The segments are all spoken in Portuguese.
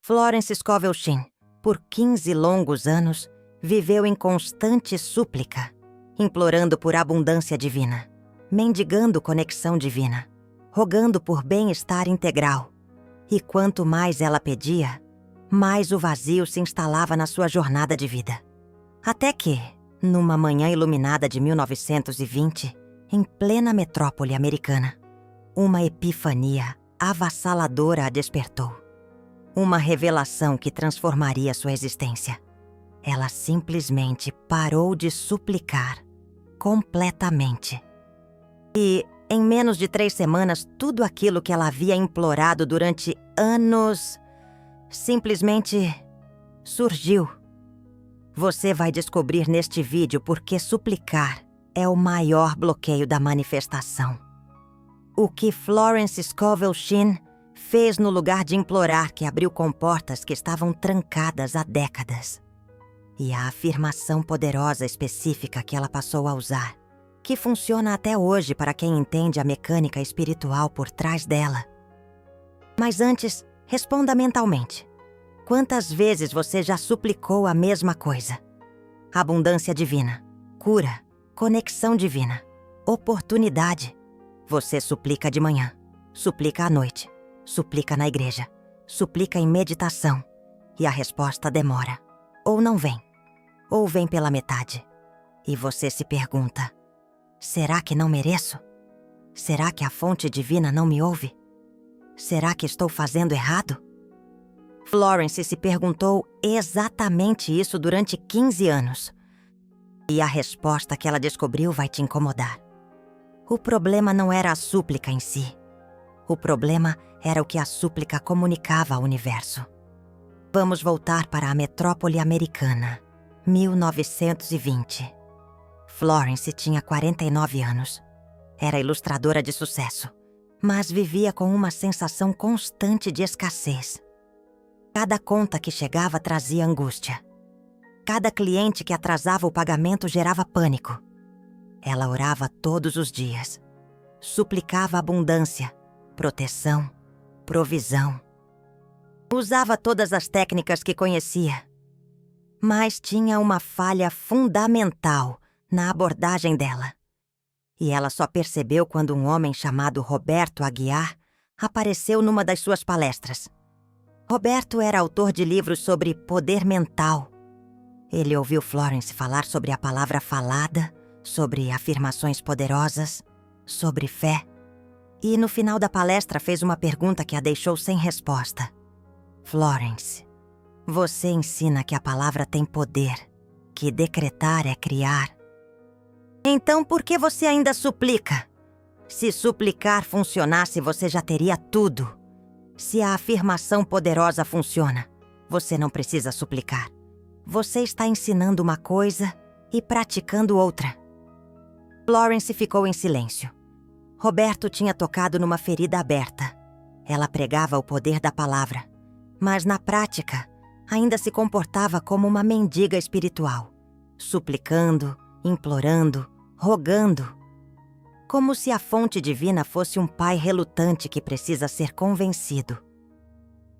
Florence Scovel Shinn, por 15 longos anos, viveu em constante súplica, implorando por abundância divina, mendigando conexão divina, rogando por bem-estar integral. E quanto mais ela pedia, mais o vazio se instalava na sua jornada de vida. Até que, numa manhã iluminada de 1920, em plena metrópole americana, uma epifania avassaladora a despertou. Uma revelação que transformaria sua existência. Ela simplesmente parou de suplicar completamente. E, em menos de 3 semanas, tudo aquilo que ela havia implorado durante anos simplesmente surgiu. Você vai descobrir neste vídeo por que suplicar é o maior bloqueio da manifestação. O que Florence Scovel Shinn fez no lugar de implorar, que abriu comportas que estavam trancadas há décadas. E a afirmação poderosa específica que ela passou a usar, que funciona até hoje para quem entende a mecânica espiritual por trás dela. Mas antes, responda mentalmente. Quantas vezes você já suplicou a mesma coisa? Abundância divina, cura, conexão divina, oportunidade. Você suplica de manhã, suplica à noite, suplica na igreja, suplica em meditação. E a resposta demora. Ou não vem. Ou vem pela metade. E você se pergunta, será que não mereço? Será que a fonte divina não me ouve? Será que estou fazendo errado? Florence se perguntou exatamente isso durante 15 anos. E a resposta que ela descobriu vai te incomodar. O problema não era a súplica em si. O problema era o que a súplica comunicava ao universo. Vamos voltar para a metrópole americana, 1920. Florence tinha 49 anos. Era ilustradora de sucesso, mas vivia com uma sensação constante de escassez. Cada conta que chegava trazia angústia. Cada cliente que atrasava o pagamento gerava pânico. Ela orava todos os dias. Suplicava abundância, proteção, provisão. Usava todas as técnicas que conhecia. Mas tinha uma falha fundamental na abordagem dela. E ela só percebeu quando um homem chamado Roberto Aguiar apareceu numa das suas palestras. Roberto era autor de livros sobre poder mental. Ele ouviu Florence falar sobre a palavra falada, sobre afirmações poderosas, sobre fé. E no final da palestra fez uma pergunta que a deixou sem resposta. Florence, você ensina que a palavra tem poder, que decretar é criar. Então por que você ainda suplica? Se suplicar funcionasse, você já teria tudo. Se a afirmação poderosa funciona, você não precisa suplicar. Você está ensinando uma coisa e praticando outra. Florence ficou em silêncio. Roberto tinha tocado numa ferida aberta. Ela pregava o poder da palavra, mas na prática, ainda se comportava como uma mendiga espiritual, suplicando, implorando, rogando. Como se a fonte divina fosse um pai relutante que precisa ser convencido.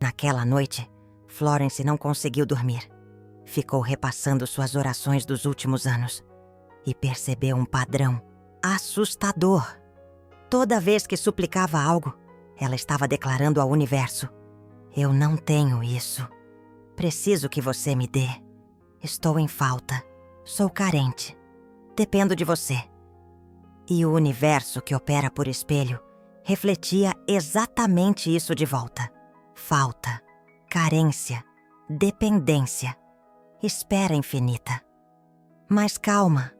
Naquela noite, Florence não conseguiu dormir. Ficou repassando suas orações dos últimos anos e percebeu um padrão assustador. Toda vez que suplicava algo, ela estava declarando ao universo: eu não tenho isso. Preciso que você me dê. Estou em falta. Sou carente. Dependo de você. E o universo, que opera por espelho, refletia exatamente isso de volta. Falta, carência, dependência, espera infinita. Mas calma,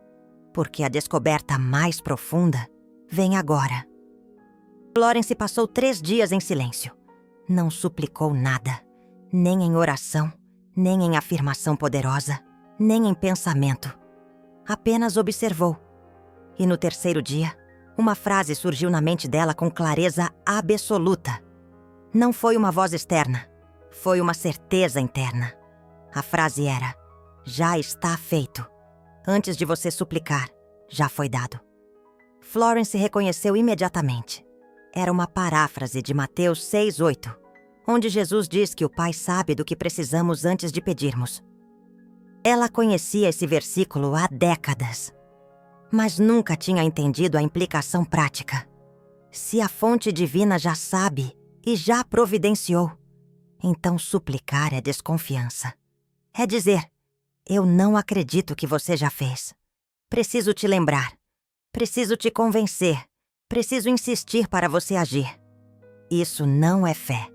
porque a descoberta mais profunda vem agora. Florence passou 3 dias em silêncio. Não suplicou nada, nem em oração, nem em afirmação poderosa, nem em pensamento. Apenas observou. E no 3º dia, uma frase surgiu na mente dela com clareza absoluta. Não foi uma voz externa, foi uma certeza interna. A frase era: já está feito. Antes de você suplicar, já foi dado. Florence reconheceu imediatamente. Era uma paráfrase de Mateus 6:8. onde Jesus diz que o Pai sabe do que precisamos antes de pedirmos. Ela conhecia esse versículo há décadas, mas nunca tinha entendido a implicação prática. Se a fonte divina já sabe e já providenciou, então suplicar é desconfiança. É dizer, eu não acredito que você já fez. Preciso te lembrar. Preciso te convencer. Preciso insistir para você agir. Isso não é fé.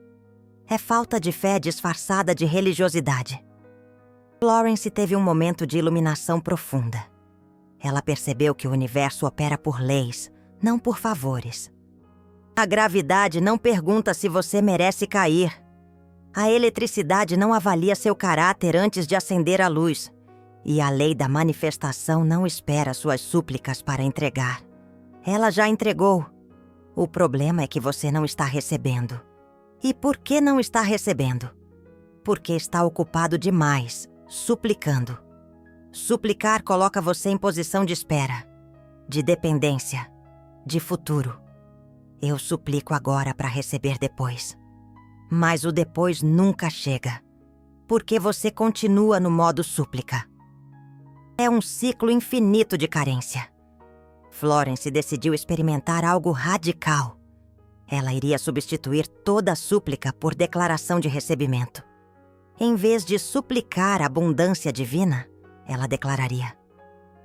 É falta de fé disfarçada de religiosidade. Florence teve um momento de iluminação profunda. Ela percebeu que o universo opera por leis, não por favores. A gravidade não pergunta se você merece cair. A eletricidade não avalia seu caráter antes de acender a luz. E a lei da manifestação não espera suas súplicas para entregar. Ela já entregou. O problema é que você não está recebendo. E por que não está recebendo? Porque está ocupado demais, suplicando. Suplicar coloca você em posição de espera, de dependência, de futuro. Eu suplico agora para receber depois. Mas o depois nunca chega, porque você continua no modo súplica. É um ciclo infinito de carência. Florence decidiu experimentar algo radical. Ela iria substituir toda a súplica por declaração de recebimento. Em vez de suplicar a abundância divina, ela declararia: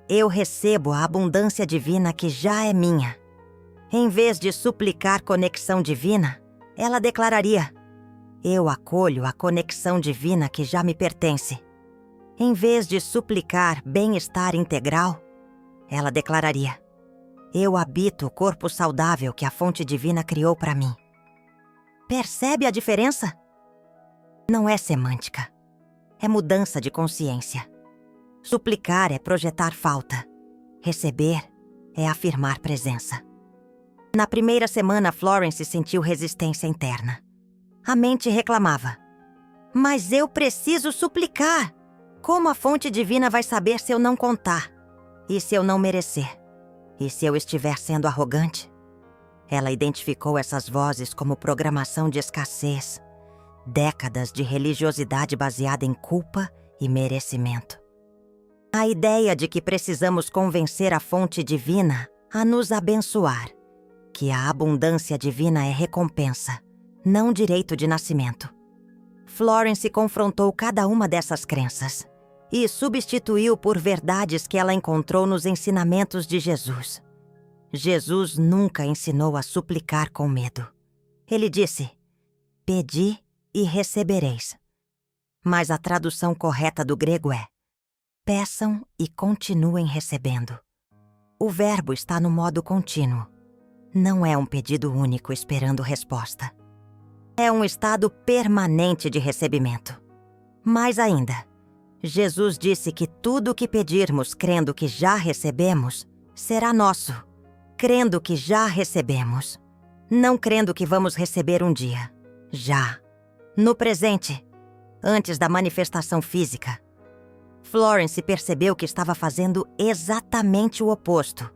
eu recebo a abundância divina que já é minha. Em vez de suplicar conexão divina, ela declararia: eu acolho a conexão divina que já me pertence. Em vez de suplicar bem-estar integral, ela declararia: eu habito o corpo saudável que a fonte divina criou para mim. Percebe a diferença? Não é semântica. É mudança de consciência. Suplicar é projetar falta. Receber é afirmar presença. Na primeira semana, Florence sentiu resistência interna. A mente reclamava: mas eu preciso suplicar. Como a fonte divina vai saber se eu não contar? E se eu não merecer? E se eu estiver sendo arrogante? Ela identificou essas vozes como programação de escassez, décadas de religiosidade baseada em culpa e merecimento. A ideia de que precisamos convencer a fonte divina a nos abençoar, que a abundância divina é recompensa, não direito de nascimento. Florence confrontou cada uma dessas crenças e substituiu por verdades que ela encontrou nos ensinamentos de Jesus. Jesus nunca ensinou a suplicar com medo. Ele disse: pedi e recebereis. Mas a tradução correta do grego é: peçam e continuem recebendo. O verbo está no modo contínuo. Não é um pedido único esperando resposta. É um estado permanente de recebimento. Mais ainda, Jesus disse que tudo o que pedirmos crendo que já recebemos será nosso. Crendo que já recebemos. Não crendo que vamos receber um dia. Já. No presente. Antes da manifestação física. Florence percebeu que estava fazendo exatamente o oposto.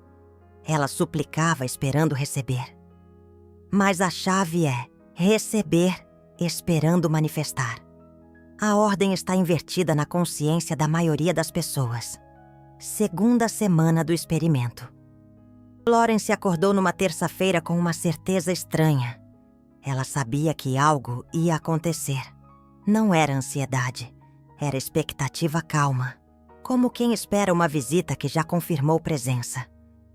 Ela suplicava esperando receber. Mas a chave é receber esperando manifestar. A ordem está invertida na consciência da maioria das pessoas. Segunda semana do experimento. Florence acordou numa terça-feira com uma certeza estranha. Ela sabia que algo ia acontecer. Não era ansiedade, era expectativa calma, como quem espera uma visita que já confirmou presença.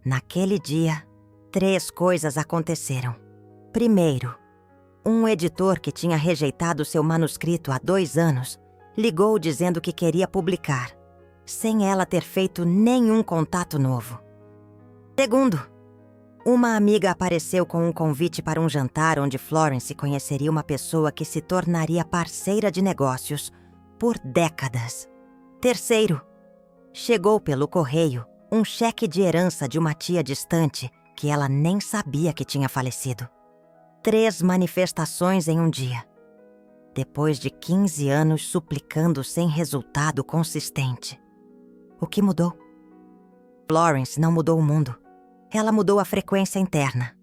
Naquele dia, 3 coisas aconteceram. Primeiro, um editor que tinha rejeitado seu manuscrito há 2 anos ligou dizendo que queria publicar, sem ela ter feito nenhum contato novo. Segundo, uma amiga apareceu com um convite para um jantar onde Florence conheceria uma pessoa que se tornaria parceira de negócios por décadas. Terceiro, chegou pelo correio um cheque de herança de uma tia distante que ela nem sabia que tinha falecido. 3 manifestações em um dia. Depois de 15 anos suplicando sem resultado consistente. O que mudou? Florence não mudou o mundo. Ela mudou a frequência interna.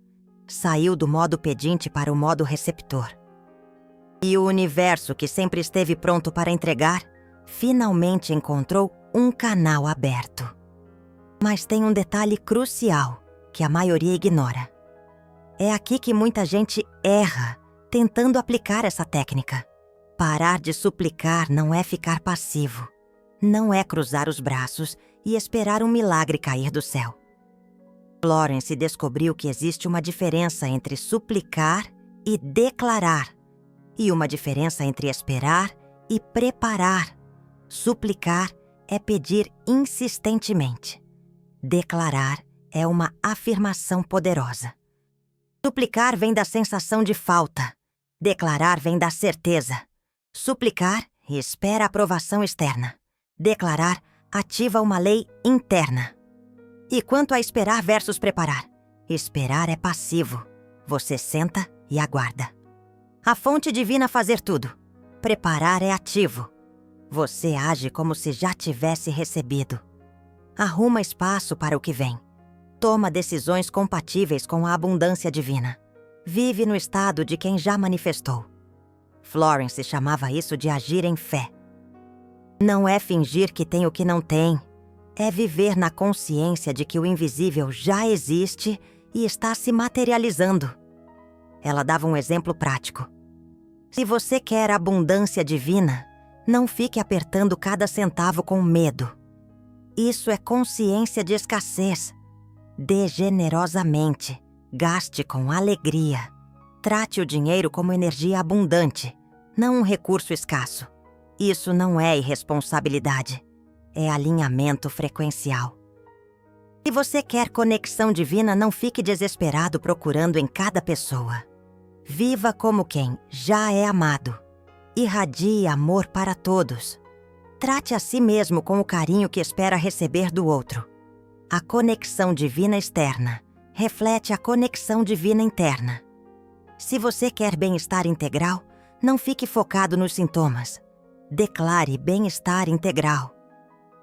Saiu do modo pedinte para o modo receptor. E o universo, que sempre esteve pronto para entregar, finalmente encontrou um canal aberto. Mas tem um detalhe crucial que a maioria ignora. É aqui que muita gente erra, tentando aplicar essa técnica. Parar de suplicar não é ficar passivo. Não é cruzar os braços e esperar um milagre cair do céu. Florence descobriu que existe uma diferença entre suplicar e declarar, e uma diferença entre esperar e preparar. Suplicar é pedir insistentemente. Declarar é uma afirmação poderosa. Suplicar vem da sensação de falta. Declarar vem da certeza. Suplicar espera a aprovação externa. Declarar ativa uma lei interna. E quanto a esperar versus preparar? Esperar é passivo. Você senta e aguarda. A fonte divina fazer tudo. Preparar é ativo. Você age como se já tivesse recebido. Arruma espaço para o que vem. Toma decisões compatíveis com a abundância divina. Vive no estado de quem já manifestou. Florence chamava isso de agir em fé. Não é fingir que tem o que não tem. É viver na consciência de que o invisível já existe e está se materializando. Ela dava um exemplo prático. Se você quer abundância divina, não fique apertando cada centavo com medo. Isso é consciência de escassez. Dê generosamente. Gaste com alegria. Trate o dinheiro como energia abundante, não um recurso escasso. Isso não é irresponsabilidade. É alinhamento frequencial. Se você quer conexão divina, não fique desesperado procurando em cada pessoa. Viva como quem já é amado. Irradie amor para todos. Trate a si mesmo com o carinho que espera receber do outro. A conexão divina externa reflete a conexão divina interna. Se você quer bem-estar integral, não fique focado nos sintomas. Declare bem-estar integral.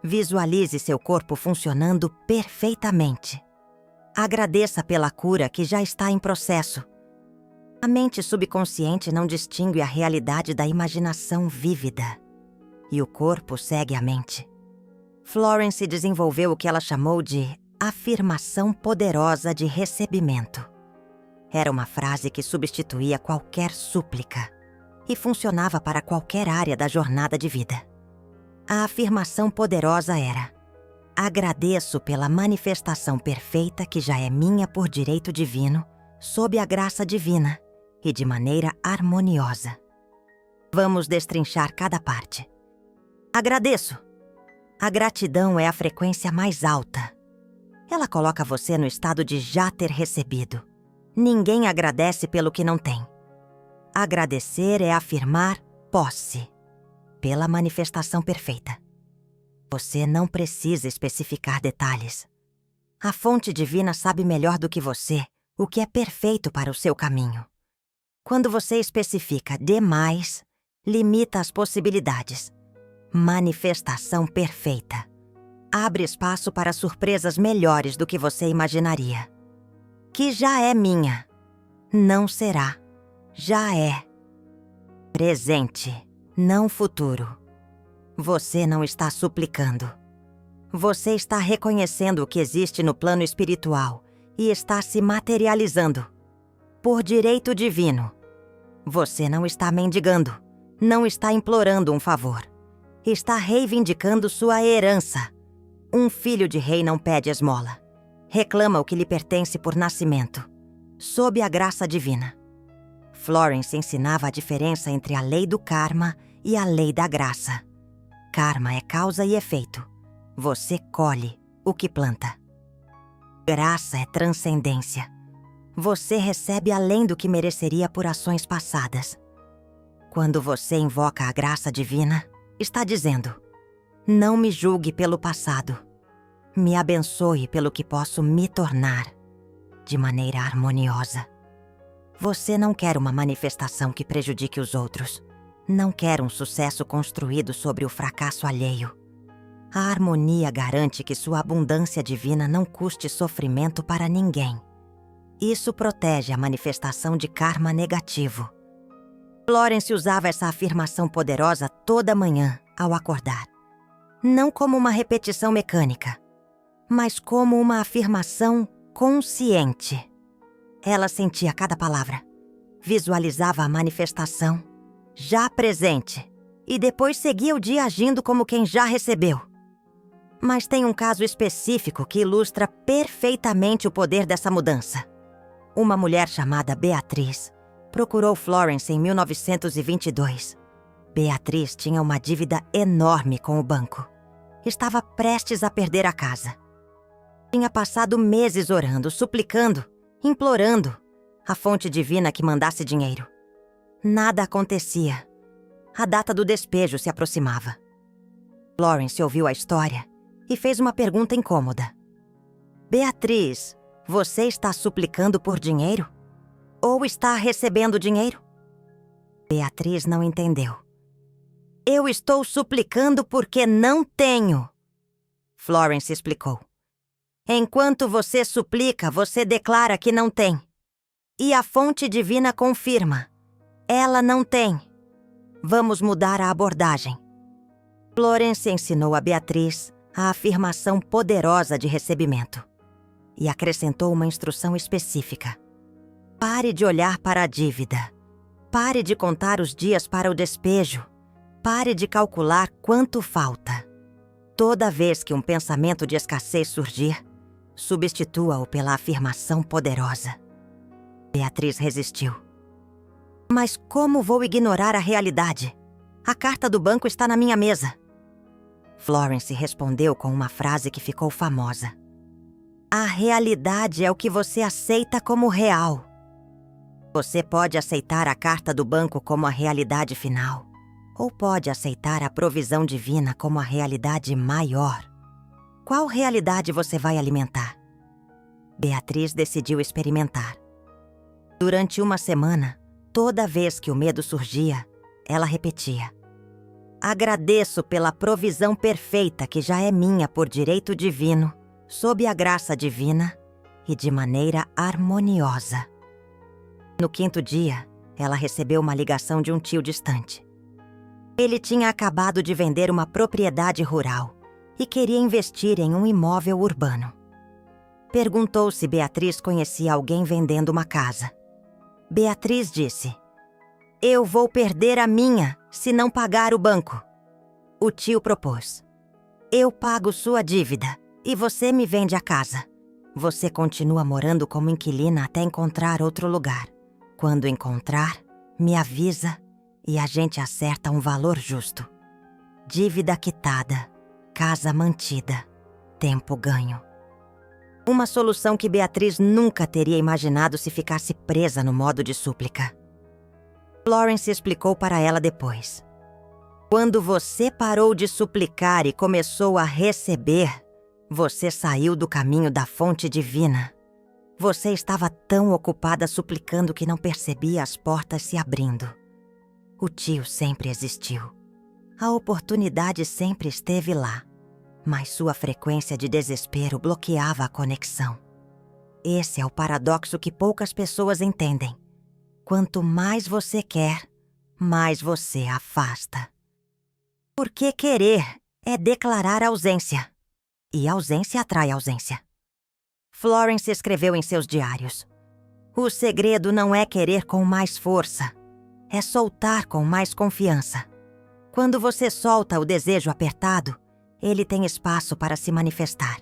Visualize seu corpo funcionando perfeitamente. Agradeça pela cura que já está em processo. A mente subconsciente não distingue a realidade da imaginação vívida. E o corpo segue a mente. Florence desenvolveu o que ela chamou de afirmação poderosa de recebimento. Era uma frase que substituía qualquer súplica e funcionava para qualquer área da jornada de vida. A afirmação poderosa era: agradeço pela manifestação perfeita que já é minha por direito divino, sob a graça divina e de maneira harmoniosa. Vamos destrinchar cada parte. Agradeço. A gratidão é a frequência mais alta. Ela coloca você no estado de já ter recebido. Ninguém agradece pelo que não tem. Agradecer é afirmar posse, pela manifestação perfeita. Você não precisa especificar detalhes. A fonte divina sabe melhor do que você o que é perfeito para o seu caminho. Quando você especifica demais, limita as possibilidades. Manifestação perfeita. Abre espaço para surpresas melhores do que você imaginaria. Que já é minha. Não será. Já é. Presente, não futuro. Você não está suplicando. Você está reconhecendo o que existe no plano espiritual e está se materializando. Por direito divino. Você não está mendigando. Não está implorando um favor. Está reivindicando sua herança. Um filho de rei não pede esmola. Reclama o que lhe pertence por nascimento, sob a graça divina. Florence ensinava a diferença entre a lei do karma e a lei da graça. Karma é causa e efeito. Você colhe o que planta. Graça é transcendência. Você recebe além do que mereceria por ações passadas. Quando você invoca a graça divina, está dizendo: não me julgue pelo passado. Me abençoe pelo que posso me tornar, de maneira harmoniosa. Você não quer uma manifestação que prejudique os outros. Não quer um sucesso construído sobre o fracasso alheio. A harmonia garante que sua abundância divina não custe sofrimento para ninguém. Isso protege a manifestação de karma negativo. Florence usava essa afirmação poderosa toda manhã ao acordar. Não como uma repetição mecânica, mas como uma afirmação consciente. Ela sentia cada palavra, visualizava a manifestação, já presente, e depois seguia o dia agindo como quem já recebeu. Mas tem um caso específico que ilustra perfeitamente o poder dessa mudança. Uma mulher chamada Beatriz procurou Florence em 1922. Beatriz tinha uma dívida enorme com o banco. Estava prestes a perder a casa. Tinha passado meses orando, suplicando, implorando a fonte divina que mandasse dinheiro. Nada acontecia. A data do despejo se aproximava. Florence ouviu a história e fez uma pergunta incômoda. Beatriz, você está suplicando por dinheiro? Ou está recebendo dinheiro? Beatriz não entendeu. Eu estou suplicando porque não tenho. Florence explicou. Enquanto você suplica, você declara que não tem. E a fonte divina confirma. Ela não tem. Vamos mudar a abordagem. Florence ensinou a Beatriz a afirmação poderosa de recebimento e acrescentou uma instrução específica. Pare de olhar para a dívida. Pare de contar os dias para o despejo. Pare de calcular quanto falta. Toda vez que um pensamento de escassez surgir, substitua-o pela afirmação poderosa. Beatriz resistiu. Mas como vou ignorar a realidade? A carta do banco está na minha mesa. Florence respondeu com uma frase que ficou famosa. A realidade é o que você aceita como real. Você pode aceitar a carta do banco como a realidade final, ou pode aceitar a provisão divina como a realidade maior. Qual realidade você vai alimentar? Beatriz decidiu experimentar. Durante uma semana, toda vez que o medo surgia, ela repetia: agradeço pela provisão perfeita que já é minha por direito divino, sob a graça divina e de maneira harmoniosa. No quinto dia, ela recebeu uma ligação de um tio distante. Ele tinha acabado de vender uma propriedade rural e queria investir em um imóvel urbano. Perguntou se Beatriz conhecia alguém vendendo uma casa. Beatriz disse: eu vou perder a minha se não pagar o banco. O tio propôs: eu pago sua dívida e você me vende a casa. Você continua morando como inquilina até encontrar outro lugar. Quando encontrar, me avisa e a gente acerta um valor justo. Dívida quitada, casa mantida, tempo ganho. Uma solução que Beatriz nunca teria imaginado se ficasse presa no modo de súplica. Florence explicou para ela depois. Quando você parou de suplicar e começou a receber, você saiu do caminho da fonte divina. Você estava tão ocupada suplicando que não percebia as portas se abrindo. O tio sempre existiu. A oportunidade sempre esteve lá, mas sua frequência de desespero bloqueava a conexão. Esse é o paradoxo que poucas pessoas entendem. Quanto mais você quer, mais você afasta. Porque querer é declarar ausência, e ausência atrai ausência. Florence escreveu em seus diários: o segredo não é querer com mais força, é soltar com mais confiança. Quando você solta o desejo apertado, ele tem espaço para se manifestar.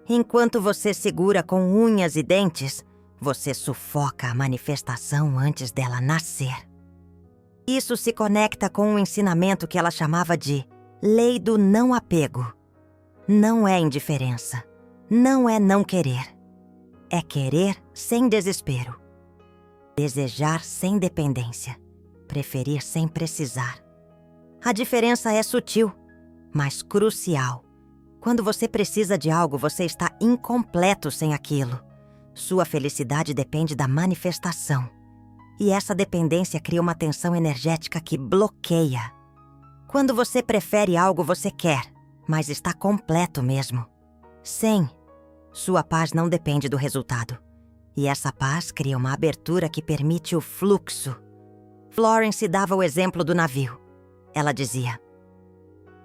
Enquanto você segura com unhas e dentes, você sufoca a manifestação antes dela nascer. Isso se conecta com um ensinamento que ela chamava de lei do não apego. Não é indiferença, não é não querer. É querer sem desespero. Desejar sem dependência. Preferir sem precisar. A diferença é sutil, mas crucial. Quando você precisa de algo, você está incompleto sem aquilo. Sua felicidade depende da manifestação. E essa dependência cria uma tensão energética que bloqueia. Quando você prefere algo, você quer, mas está completo mesmo. Sem, sua paz não depende do resultado. E essa paz cria uma abertura que permite o fluxo. Florence dava o exemplo do navio. Ela dizia: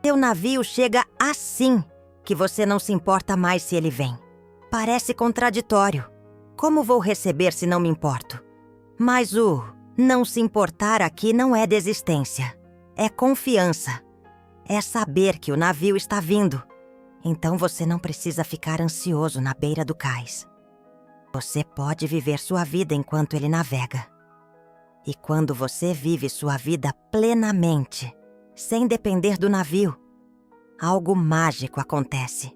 "Seu navio chega assim que você não se importa mais se ele vem. Parece contraditório. Como vou receber se não me importo? Mas o não se importar aqui não é desistência. É confiança. É saber que o navio está vindo. Então você não precisa ficar ansioso na beira do cais. Você pode viver sua vida enquanto ele navega. E quando você vive sua vida plenamente, sem depender do navio, algo mágico acontece.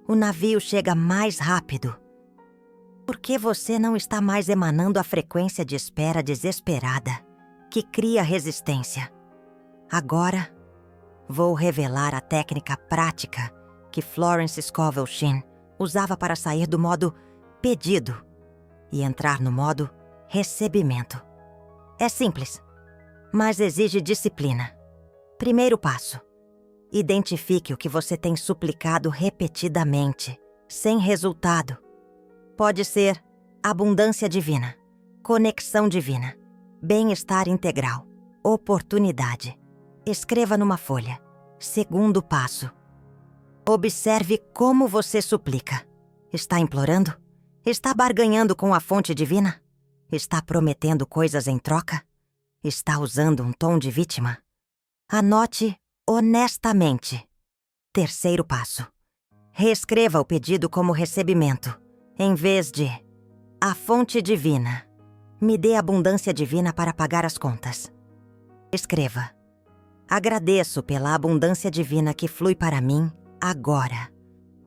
O navio chega mais rápido. Porque você não está mais emanando a frequência de espera desesperada, que cria resistência. Agora, vou revelar a técnica prática que Florence Scovel Shinn usava para sair do modo pedido e entrar no modo recebimento. É simples, mas exige disciplina. Primeiro passo: identifique o que você tem suplicado repetidamente, sem resultado. Pode ser abundância divina, conexão divina, bem-estar integral, oportunidade. Escreva numa folha. Segundo passo: observe como você suplica. Está implorando? Está barganhando com a fonte divina? Está prometendo coisas em troca? Está usando um tom de vítima? Anote honestamente. Terceiro passo: reescreva o pedido como recebimento, em vez de a fonte divina, me dê abundância divina para pagar as contas. Escreva: agradeço pela abundância divina que flui para mim agora,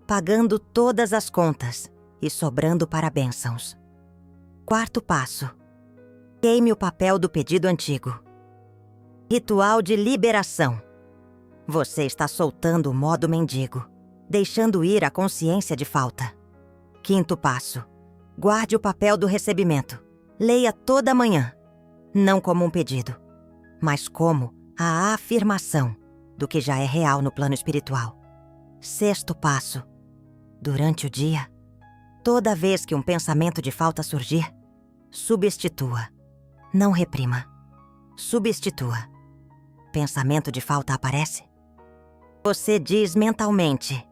pagando todas as contas e sobrando para bênçãos. Quarto passo: queime o papel do pedido antigo. Ritual de liberação. Você está soltando o modo mendigo, deixando ir a consciência de falta. Quinto passo: guarde o papel do recebimento. Leia toda manhã, não como um pedido, mas como a afirmação do que já é real no plano espiritual. Sexto passo: durante o dia, toda vez que um pensamento de falta surgir, substitua. Não reprima. Substitua. Pensamento de falta aparece? Você diz mentalmente: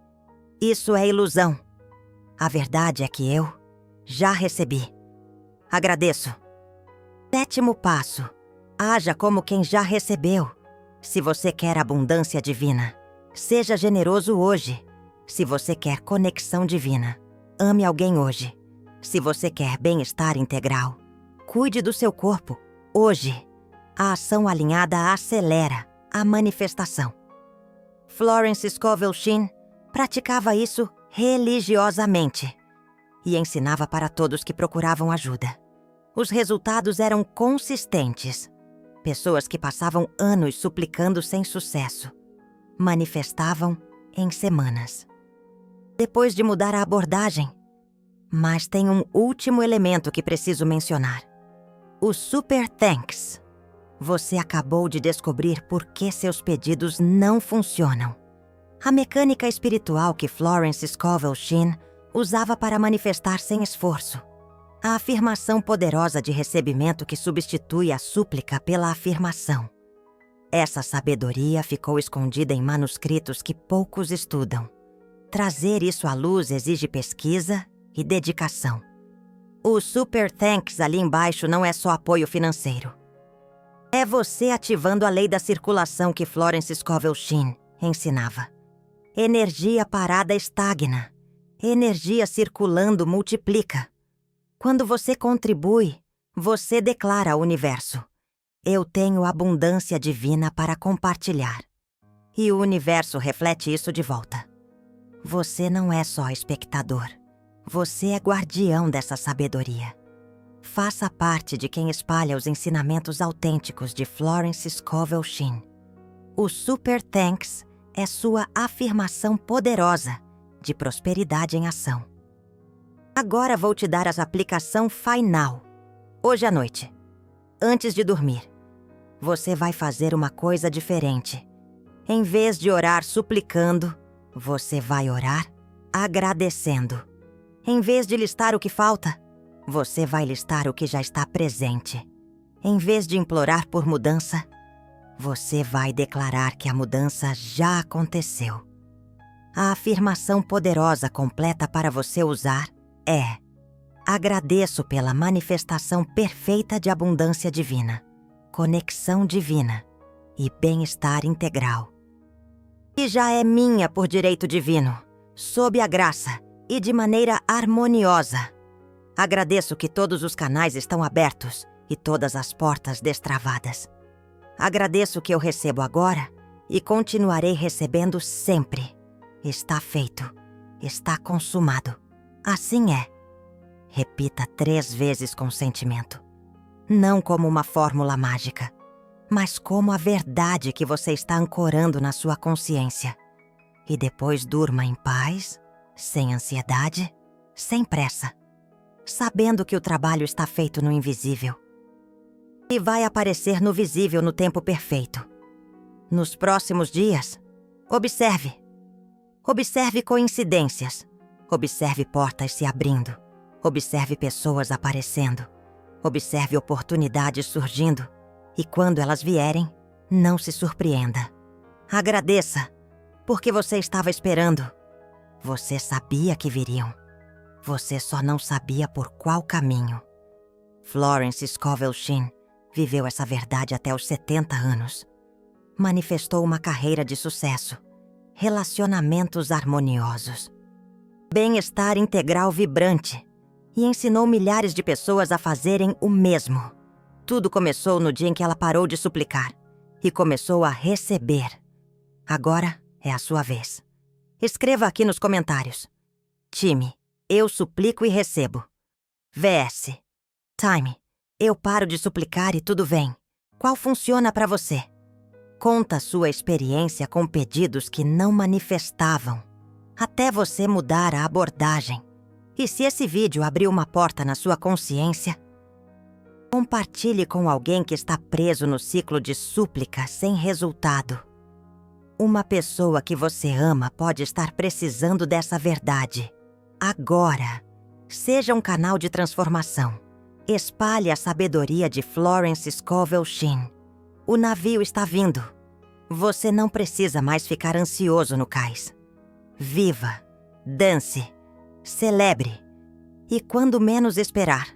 isso é ilusão. A verdade é que eu já recebi. Agradeço. Sétimo passo: haja como quem já recebeu. Se você quer abundância divina, seja generoso hoje. Se você quer conexão divina, ame alguém hoje. Se você quer bem-estar integral, cuide do seu corpo hoje. A ação alinhada acelera a manifestação. Florence Scovel Shinn praticava isso religiosamente e ensinava para todos que procuravam ajuda. Os resultados eram consistentes. Pessoas que passavam anos suplicando sem sucesso manifestavam em semanas. Depois de mudar a abordagem, mas tem um último elemento que preciso mencionar: o Super Thanks. Você acabou de descobrir por que seus pedidos não funcionam. A mecânica espiritual que Florence Scovel Shinn usava para manifestar sem esforço. A afirmação poderosa de recebimento que substitui a súplica pela afirmação. Essa sabedoria ficou escondida em manuscritos que poucos estudam. Trazer isso à luz exige pesquisa e dedicação. O Super Thanks ali embaixo não é só apoio financeiro. É você ativando a lei da circulação que Florence Scovel Shinn ensinava. Energia parada estagna. Energia circulando multiplica. Quando você contribui, você declara ao universo: eu tenho abundância divina para compartilhar. E o universo reflete isso de volta. Você não é só espectador. Você é guardião dessa sabedoria. Faça parte de quem espalha os ensinamentos autênticos de Florence Scovel Shinn. O Super Thanks é sua afirmação poderosa de prosperidade em ação. Agora vou te dar a aplicação final. Hoje à noite, antes de dormir, você vai fazer uma coisa diferente. Em vez de orar suplicando, você vai orar agradecendo. Em vez de listar o que falta, você vai listar o que já está presente. em vez de implorar por mudança, você vai declarar que a mudança já aconteceu. A afirmação poderosa completa para você usar é: agradeço pela manifestação perfeita de abundância divina, conexão divina e bem-estar integral. E já é minha por direito divino, sob a graça e de maneira harmoniosa. Agradeço que todos os canais estão abertos e todas as portas destravadas. Agradeço que eu recebo agora e continuarei recebendo sempre. Está feito. Está consumado. Assim é. Repita 3 vezes com sentimento. Não como uma fórmula mágica, mas como a verdade que você está ancorando na sua consciência. E depois durma em paz, sem ansiedade, sem pressa, sabendo que o trabalho está feito no invisível. E vai aparecer no visível no tempo perfeito. Nos próximos dias, observe. Observe coincidências. Observe portas se abrindo. Observe pessoas aparecendo. Observe oportunidades surgindo. E quando elas vierem, não se surpreenda. Agradeça, porque você estava esperando. Você sabia que viriam. Você só não sabia por qual caminho. Florence Scovel Shinn viveu essa verdade até os 70 anos. Manifestou uma carreira de sucesso, relacionamentos harmoniosos, bem-estar integral vibrante e ensinou milhares de pessoas a fazerem o mesmo. Tudo começou no dia em que ela parou de suplicar e começou a receber. Agora é a sua vez. Escreva aqui nos comentários. Time, eu suplico e recebo. VS. Time, eu paro de suplicar e tudo vem. Qual funciona para você? Conta sua experiência com pedidos que não manifestavam, até você mudar a abordagem. E se esse vídeo abriu uma porta na sua consciência, compartilhe com alguém que está preso no ciclo de súplica sem resultado. Uma pessoa que você ama pode estar precisando dessa verdade. Agora, seja um canal de transformação. Espalhe a sabedoria de Florence Scovel Shinn. O navio está vindo. Você não precisa mais ficar ansioso no cais. Viva, dance, celebre. E quando menos esperar,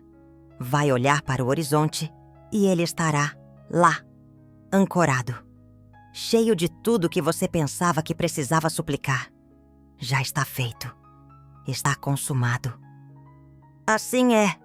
vai olhar para o horizonte e ele estará lá, ancorado, cheio de tudo que você pensava que precisava suplicar. Já está feito. Está consumado. Assim é.